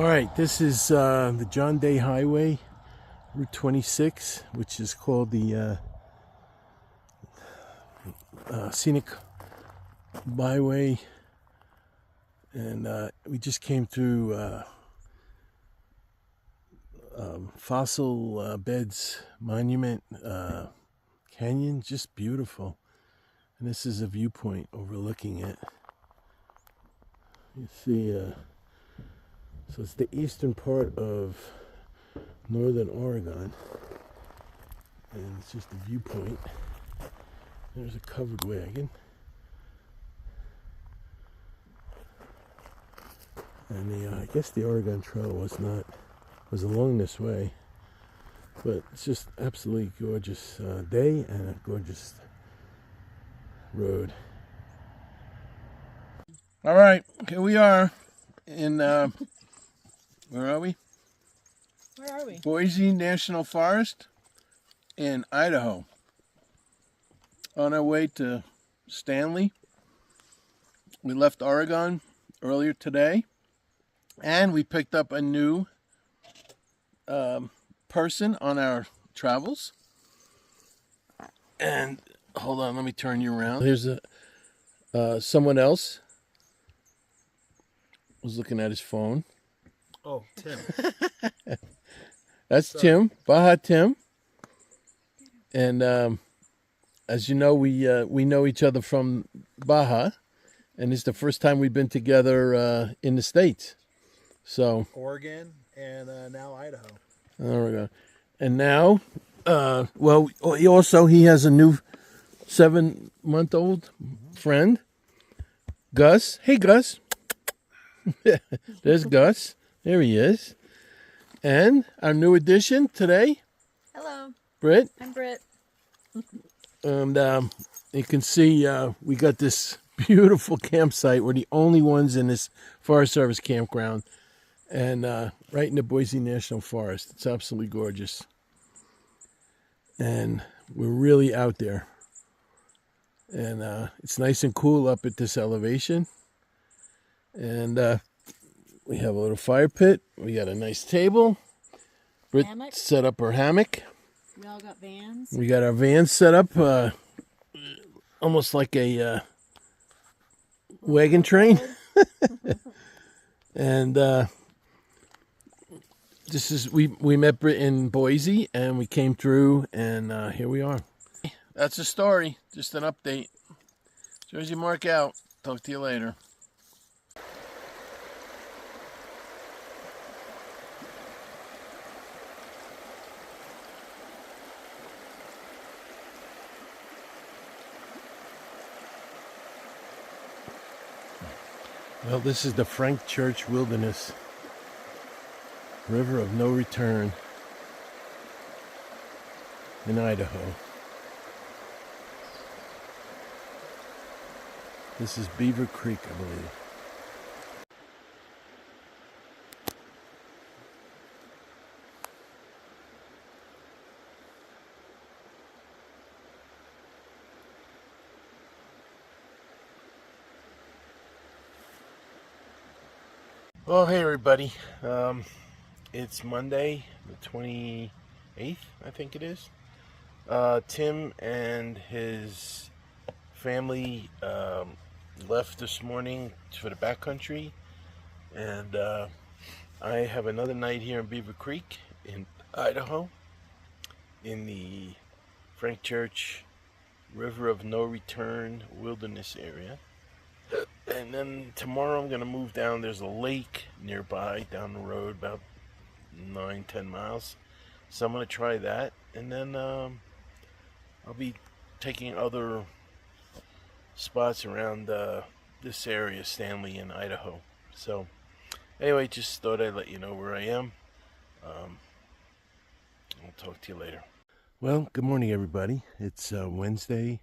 All right, this is the John Day Highway, Route 26, which is called the Scenic Byway, and we just came through Fossil Beds Monument Canyon, just beautiful. And this is a viewpoint overlooking it. You see, so it's the eastern part of northern Oregon, and it's just a viewpoint. There's a covered wagon, and I guess the Oregon Trail was along this way, but it's just absolutely gorgeous day and a gorgeous road. All right, here we are in where are we? Where are we? Boise National Forest in Idaho. On our way to Stanley. We left Oregon earlier today, and we picked up a new person on our travels. And hold on, let me turn you around. Here's someone else was looking at his phone. Oh, Tim. That's Tim, BajaTim. And as you know, we know each other from Baja, and it's the first time we've been together in the States. So Oregon and now Idaho. There we go. And now, he has a new 7-month-old friend, Gus. Hey, Gus. There's Gus. There he is. And our new addition today. Hello. Britt. I'm Britt. And you can see we got this beautiful campsite. We're the only ones in this Forest Service campground. And right in the Boise National Forest. It's absolutely gorgeous. And we're really out there. And it's nice and cool up at this elevation. And we have a little fire pit. We got a nice table. Britt set up her hammock. We all got vans. We got our vans set up almost like a wagon train. And this is we met Britt in Boise, and we came through, and here we are. That's the story. Just an update. Jersey Mark out. Talk to you later. Well, this is the Frank Church Wilderness, River of No Return in Idaho. This is Beaver Creek, I believe. Well, hey everybody. It's Monday, the 28th, I think it is. Tim and his family left this morning for the backcountry, and I have another night here in Beaver Creek in Idaho, in the Frank Church River of No Return Wilderness area. And then tomorrow I'm going to move down. There's a lake nearby down the road, about 9-10 miles. So I'm going to try that. And then I'll be taking other spots around this area, Stanley and Idaho. So anyway, just thought I'd let you know where I am. I'll talk to you later. Well, good morning, everybody. It's Wednesday.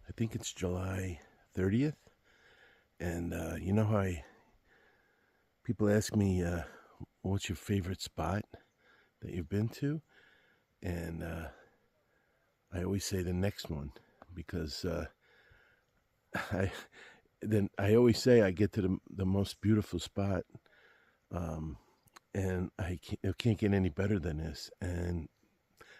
I think it's July 30th. And you know how people ask me, what's your favorite spot that you've been to? And I always say the next one, because I always say I get to the most beautiful spot and it can't get any better than this, and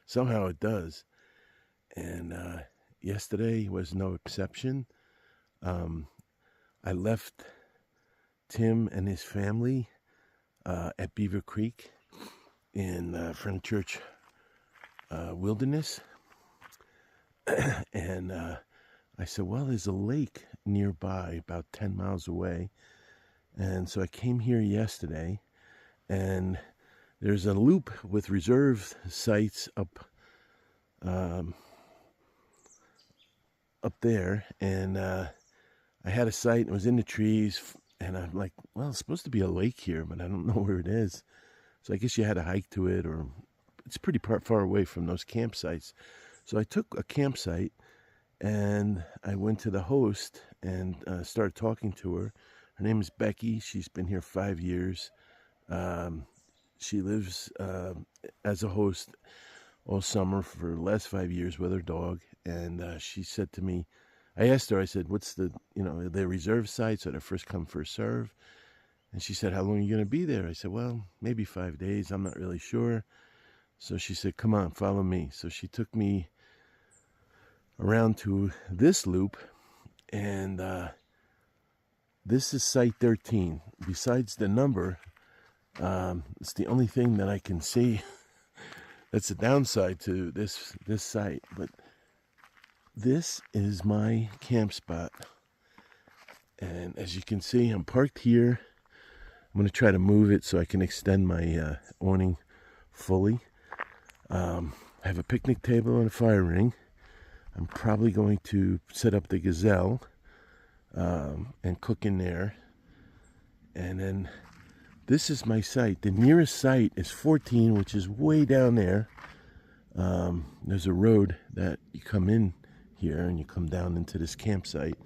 somehow it does. And yesterday was no exception. I left Tim and his family at Beaver Creek in Friend Church Wilderness, and I said, well, there's a lake nearby about 10 miles away. And so I came here yesterday, and there's a loop with reserve sites up there, and I had a site, and it was in the trees, and I'm like, well, it's supposed to be a lake here, but I don't know where it is. So I guess you had to hike to it, or it's pretty far away from those campsites. So I took a campsite, and I went to the host and started talking to her. Her name is Becky. She's been here 5 years. She lives as a host all summer for the last 5 years with her dog. And she said to me, I asked her, I said, what's the reserve sites, or the first come, first serve? And she said, how long are you going to be there? I said, well, maybe 5 days. I'm not really sure. So she said, come on, follow me. So she took me around to this loop, and this is site 13. Besides the number, it's the only thing that I can see that's a downside to this site. But this is my camp spot, and as you can see, I'm parked here. I'm going to try to move it so I can extend my awning fully. I have a picnic table and a fire ring. I'm probably going to set up the gazelle and cook in there. And then this is my site. The nearest site is 14, which is way down there. There's a road that you come in here and you come down into this campsite.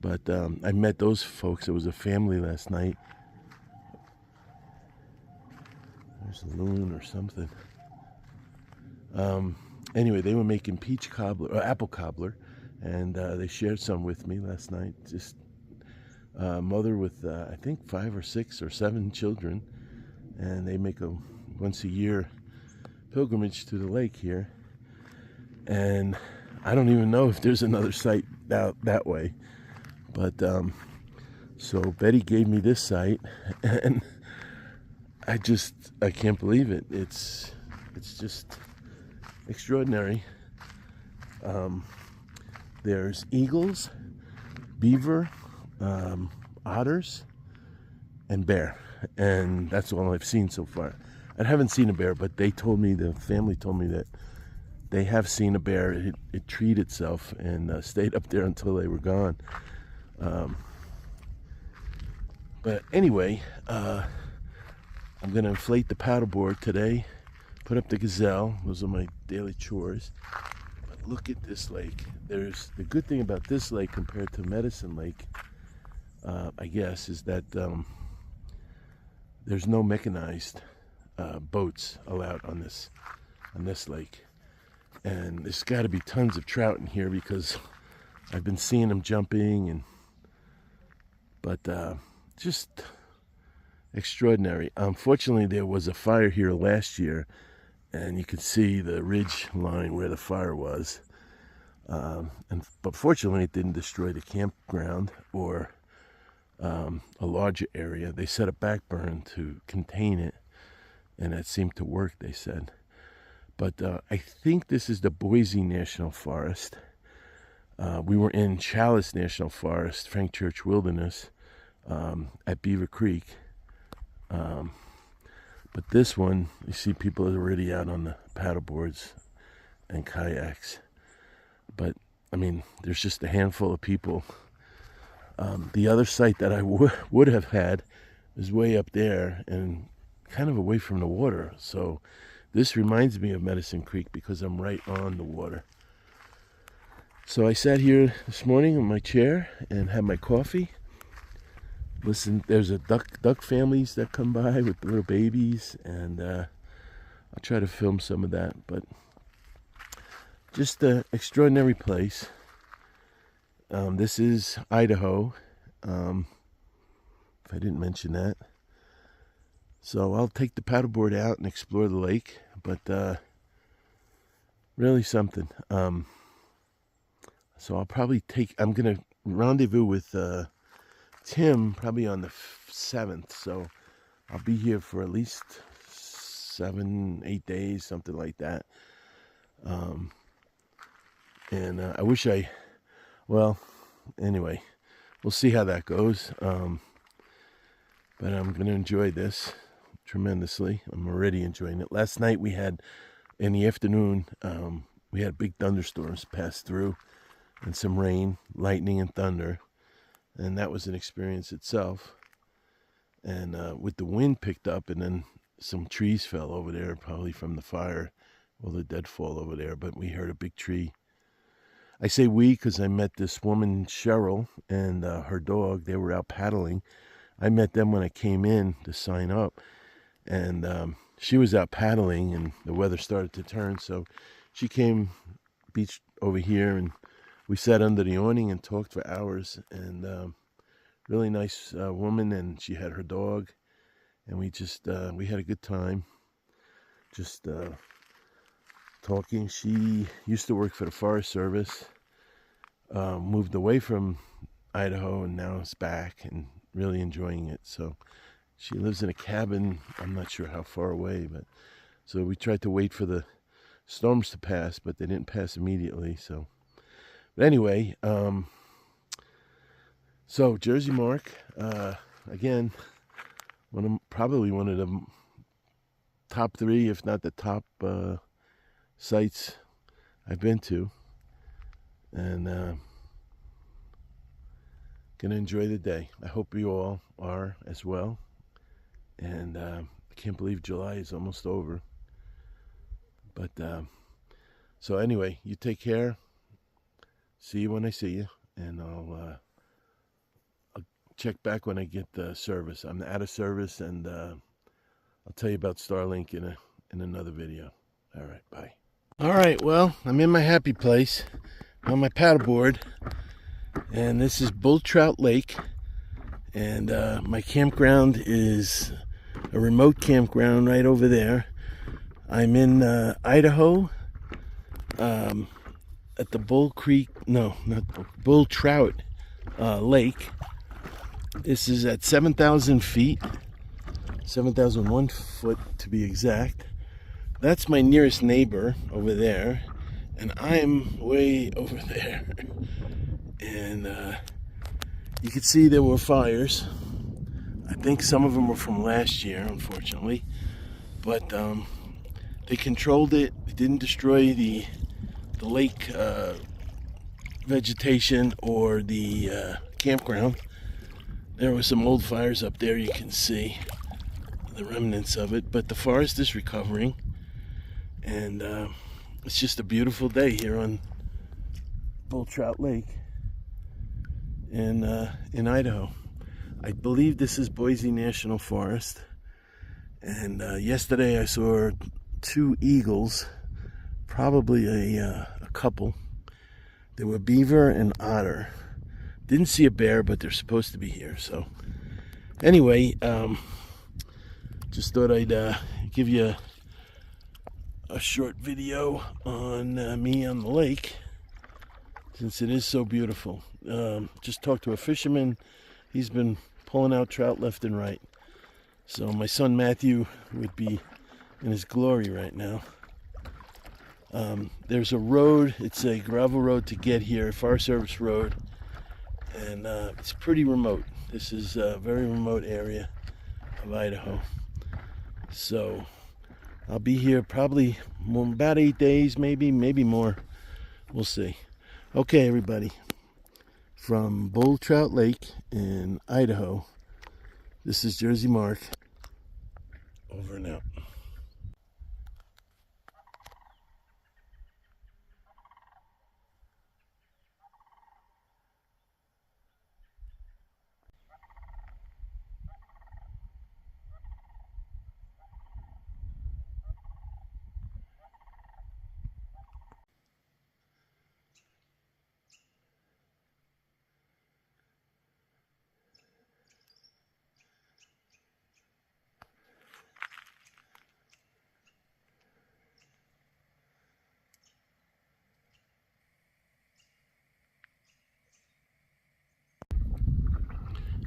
But I met those folks. It was a family last night. There's a loon or something. Anyway, they were making peach cobbler, or apple cobbler, and they shared some with me last night. Just a mother with, I think, 5 or 6 or 7 children, and they make a once-a-year pilgrimage to the lake here. And I don't even know if there's another site out that way. But so Betty gave me this site, and I can't believe it. It's just extraordinary. There's eagles, beaver, otters, and bear, and that's all I've seen so far. I haven't seen a bear, but the family told me that they have seen a bear. It treed itself and stayed up there until they were gone. But anyway, I'm going to inflate the paddleboard today, put up the gazelle. Those are my daily chores. But look at this lake. There's the good thing about this lake compared to Medicine Lake, I guess, is that there's no mechanized boats allowed on this lake. And there's got to be tons of trout in here because I've been seeing them jumping, but just extraordinary. Unfortunately, there was a fire here last year, and you can see the ridge line where the fire was. But fortunately, it didn't destroy the campground or a larger area. They set a back burn to contain it, and that seemed to work, they said. But I think this is the Boise National Forest. We were in Chalice National Forest, Frank Church Wilderness, at Beaver Creek. But this one, you see people are already out on the paddleboards and kayaks. But, I mean, there's just a handful of people. The other site that I would have had is way up there and kind of away from the water. So this reminds me of Medicine Creek because I'm right on the water. So I sat here this morning in my chair and had my coffee. Listen, there's a duck families that come by with little babies, and I'll try to film some of that. But just an extraordinary place. This is Idaho, if I didn't mention that. So I'll take the paddleboard out and explore the lake. But really something. So I'll probably I'm going to rendezvous with Tim probably on the 7th. So I'll be here for at least 7, 8 days, something like that. And I wish well, anyway, we'll see how that goes. But I'm going to enjoy this tremendously. I'm already enjoying it. Last night in the afternoon, we had big thunderstorms pass through and some rain, lightning and thunder. And that was an experience itself. And with the wind picked up, and then some trees fell over there, probably from the fire, all the deadfall over there. But we heard a big tree. I say we because I met this woman, Cheryl, and her dog. They were out paddling. I met them when I came in to sign up. And she was out paddling, and the weather started to turn. So she came beached over here, and we sat under the awning and talked for hours. And really nice woman, and she had her dog. And we had a good time. Just talking. She used to work for the Forest Service, moved away from Idaho, and now is back and really enjoying it. So she lives in a cabin. I'm not sure how far away, but so we tried to wait for the storms to pass, but they didn't pass immediately. So, but anyway, so Jersey Mark, again, probably one of the top 3, if not the top sites I've been to, and gonna enjoy the day. I hope you all are as well. And I can't believe July is almost over. But so anyway, you take care. See you when I see you, and I'll check back when I get the service. I'm out of service, and I'll tell you about Starlink in another video. All right, bye. All right, well, I'm in my happy place on my paddleboard, and this is Bull Trout Lake, and my campground is a remote campground right over there. I'm in Idaho, at the Bull Trout Lake. This is at 7,000 feet, 7,001 foot to be exact. That's my nearest neighbor over there, and I'm way over there. And you can see there were fires. I think some of them were from last year, unfortunately, but they controlled it. They didn't destroy the lake vegetation or the campground. There were some old fires up there, you can see the remnants of it, but the forest is recovering, and it's just a beautiful day here on Bull Trout Lake in Idaho. I believe this is Boise National Forest, and yesterday I saw 2 eagles, probably a couple. There were beaver and otter. Didn't see a bear, but they're supposed to be here. So anyway, just thought I'd give you a short video on me on the lake, since it is so beautiful. Just talked to a fisherman. He's been pulling out trout left and right. So my son Matthew would be in his glory right now. There's a road. It's a gravel road to get here, Forest Service road, and it's pretty remote. This is a very remote area of Idaho. So I'll be here probably about 8 days, maybe more. We'll see. Okay, everybody. From Bull Trout Lake in Idaho, this is Jersey Mark. Over and out.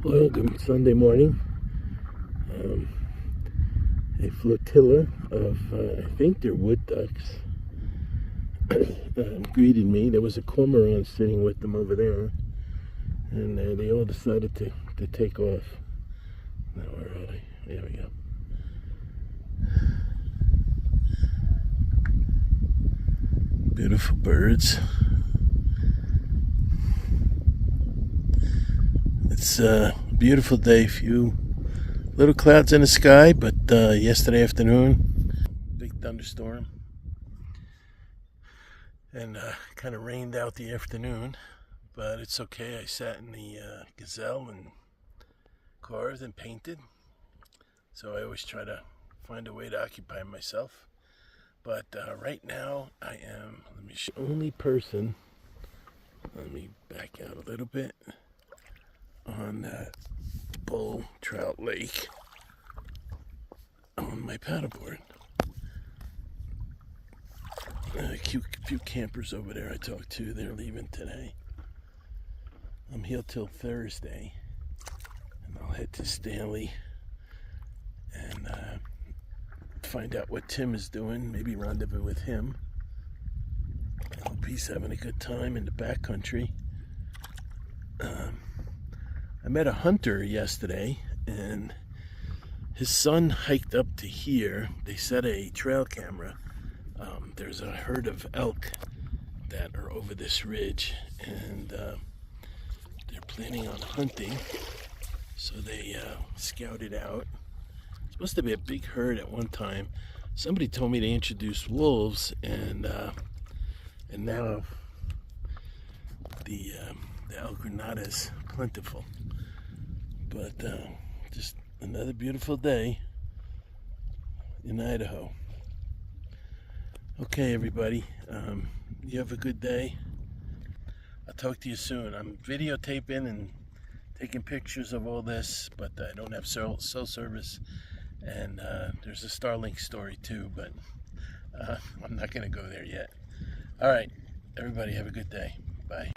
Well, good Sunday morning. A flotilla of, I think they're wood ducks, greeted me. There was a cormorant sitting with them over there, and they all decided to take off. Now, where are they? There we go. Beautiful birds. It's a beautiful day. Few little clouds in the sky, but yesterday afternoon, big thunderstorm, and kind of rained out the afternoon, but it's okay. I sat in the Gazelle and carved and painted, so I always try to find a way to occupy myself. But right now I am the only person, let me back out a little bit, on Bull Trout Lake on my paddleboard. A few campers over there I talked to, they're leaving today. I'm here till Thursday, and I'll head to Stanley and find out what Tim is doing, maybe rendezvous with him. I hope he's having a good time in the backcountry. I met a hunter yesterday, and his son hiked up to here. They set a trail camera. There's a herd of elk that are over this ridge, and they're planning on hunting, so they scouted out. It's supposed to be a big herd at one time. Somebody told me they introduced wolves, and now the elk are not as plentiful. But just another beautiful day in Idaho. Okay, everybody, you have a good day. I'll talk to you soon. I'm videotaping and taking pictures of all this, but I don't have cell service, and there's a Starlink story too, but I'm not going to go there yet. All right, everybody, have a good day. Bye.